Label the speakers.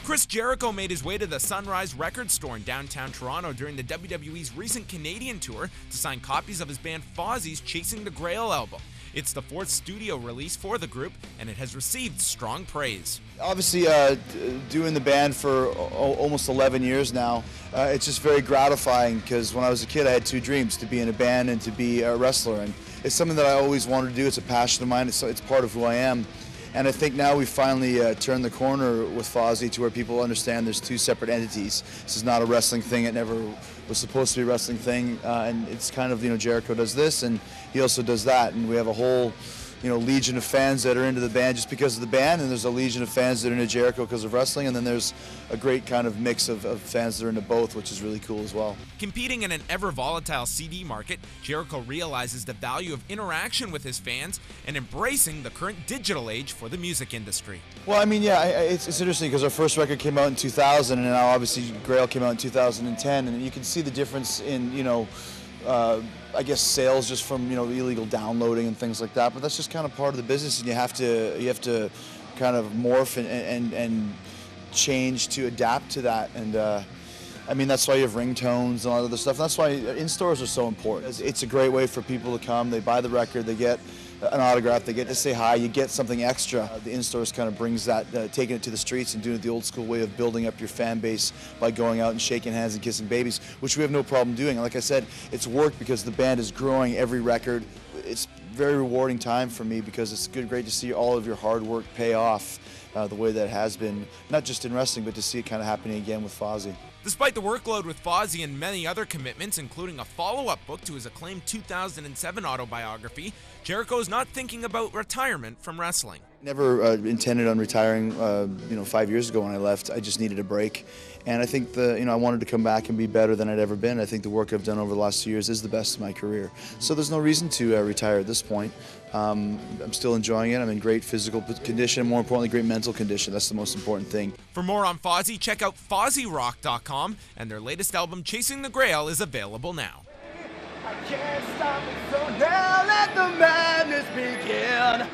Speaker 1: Chris Jericho made his way to the Sunrise Record store in downtown Toronto during the WWE's recent Canadian tour to sign copies of his band Fozzie's Chasing the Grail album. It's the fourth studio release for the group, and it has received strong praise.
Speaker 2: Obviously, doing the band for almost 11 years now, it's just very gratifying because when I was a kid I had two dreams, to be in a band and to be a wrestler, and it's something that I always wanted to do. It's a passion of mine, it's part of who I am. And I think now we finally turned the corner with Fozzy to where people understand there's two separate entities. This is not a wrestling thing. It never was supposed to be a wrestling thing. And it's kind of, Jericho does this and he also does that. And we have a whole, legion of fans that are into the band just because of the band, and there's a legion of fans that are into Jericho because of wrestling, and then there's a great kind of mix of fans that are into both, which is really cool as well.
Speaker 1: Competing in an ever-volatile CD market, Jericho realizes the value of interaction with his fans and embracing the current digital age for the music industry.
Speaker 2: Well, it's interesting because our first record came out in 2000, and now obviously Grail came out in 2010, and you can see the difference in, I guess sales just from illegal downloading and things like that. But that's just kind of part of the business, and you have to kind of morph and change to adapt to that. And that's why you have ringtones and all that other stuff. That's why in-stores are so important. It's a great way for people to come. They buy the record, they get an autograph, they get to say hi, you get something extra. The in-stores kind of brings that, taking it to the streets and doing it the old school way of building up your fan base by going out and shaking hands and kissing babies, which we have no problem doing. And like I said, it's worked because the band is growing every record. It's a very rewarding time for me because it's great to see all of your hard work pay off the way that it has been, not just in wrestling, but to see it kind of happening again with Fozzy.
Speaker 1: Despite the workload with Fozzy and many other commitments, including a follow-up book to his acclaimed 2007 autobiography, Jericho is not thinking about retirement from wrestling.
Speaker 2: Never intended on retiring, 5 years ago when I left. I just needed a break. And I think I wanted to come back and be better than I'd ever been. I think the work I've done over the last 2 years is the best of my career. So there's no reason to retire at this point. I'm still enjoying it. I'm in great physical condition, and more importantly, great mental condition. That's the most important thing.
Speaker 1: For more on Fozzy, check out FozzyRock.com, and their latest album, Chasing the Grail, is available now.
Speaker 3: I can't stop it, so now let the madness begin.